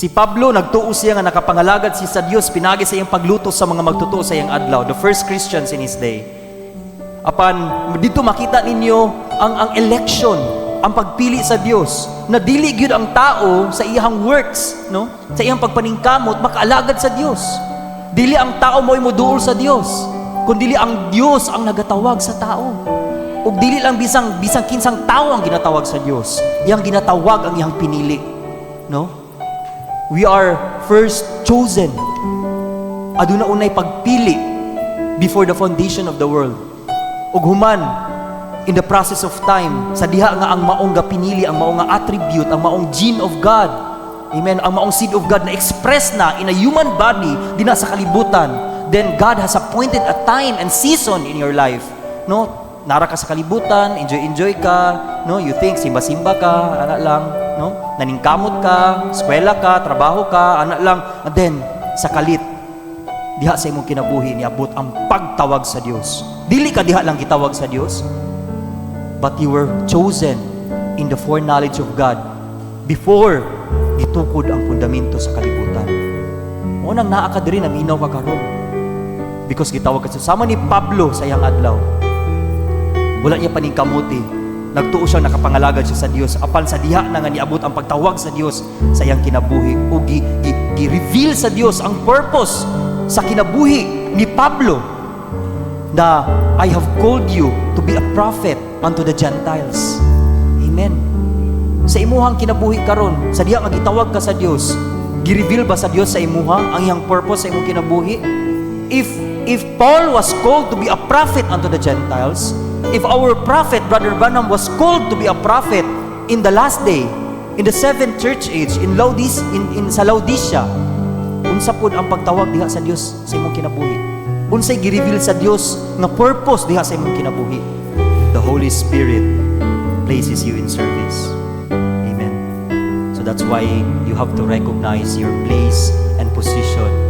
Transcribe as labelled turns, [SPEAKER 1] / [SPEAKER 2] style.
[SPEAKER 1] Si Pablo, nagtuo siya nga nakapangalagad siya sa Dios, pinagi sa iyang pagluto sa mga magtutuo sa iyang adlaw, the first Christians in his day. Apan dito makita ninyo ang election, ang pagpili sa Dios, na dili gyud ang tao sa iyang works, no? Sa iyang pagpaningkamot makaalagad sa Dios. Dili ang tao mo'y moduol sa Dios, kundi ang Dios ang nagatawag sa tao. Ug dili lang bisang kinsang tao ang ginatawag sa Dios, iyang ginatawag ang iyang pinili, no? We are first chosen. Aduna unay pagpili before the foundation of the world. Ug human in the process of time, sa diha nga ang maong pinili, ang maong attribute, ang maong gene of God. Amen. Ang maong seed of God na express na in a human body dina sa kalibutan. Then God has appointed a time and season in your life. No? Nara ka sa kalibutan, enjoy ka, no? You think simba-simba ka, ana lang, no? Naningkamot ka, eskwela ka, trabaho ka, ana lang. And then sa kalit, diha sa imong kinabuhi niabot ang pagtawag sa Dios. Dili ka diha lang gitawag sa Dios, but you were chosen in the foreknowledge of God before gitukod ang fundamento sa kalibutan. Unang naa ka diri naminaw ka karon. Because gitawag ka sama ni Pablo sa iyang adlaw. Wala niya paningkamuti. Nagtuo siya, nakapangalagad siya sa Dios. Apan sa diha na nga niabot ang pagtawag sa Dios sa iyang kinabuhi. O gi-reveal sa Dios ang purpose sa kinabuhi ni Pablo na I have called you to be a prophet unto the Gentiles. Amen. Sa imuhang kinabuhi karon, sa diha nga gitawag ka sa Dios, gi-reveal ba sa Dios sa imuha ang iyang purpose sa imong kinabuhi? If Paul was called to be a prophet unto the Gentiles, if our prophet, Brother Branham, was called to be a prophet in the last day, in the seventh church age, sa Laodicea, unsa pod ang pagtawag diha sa Dios sa imong kinabuhi? Unsay gi-reveal sa Dios nga purpose diha sa imong kinabuhi? The Holy Spirit places you in service. Amen. So that's why you have to recognize your place and position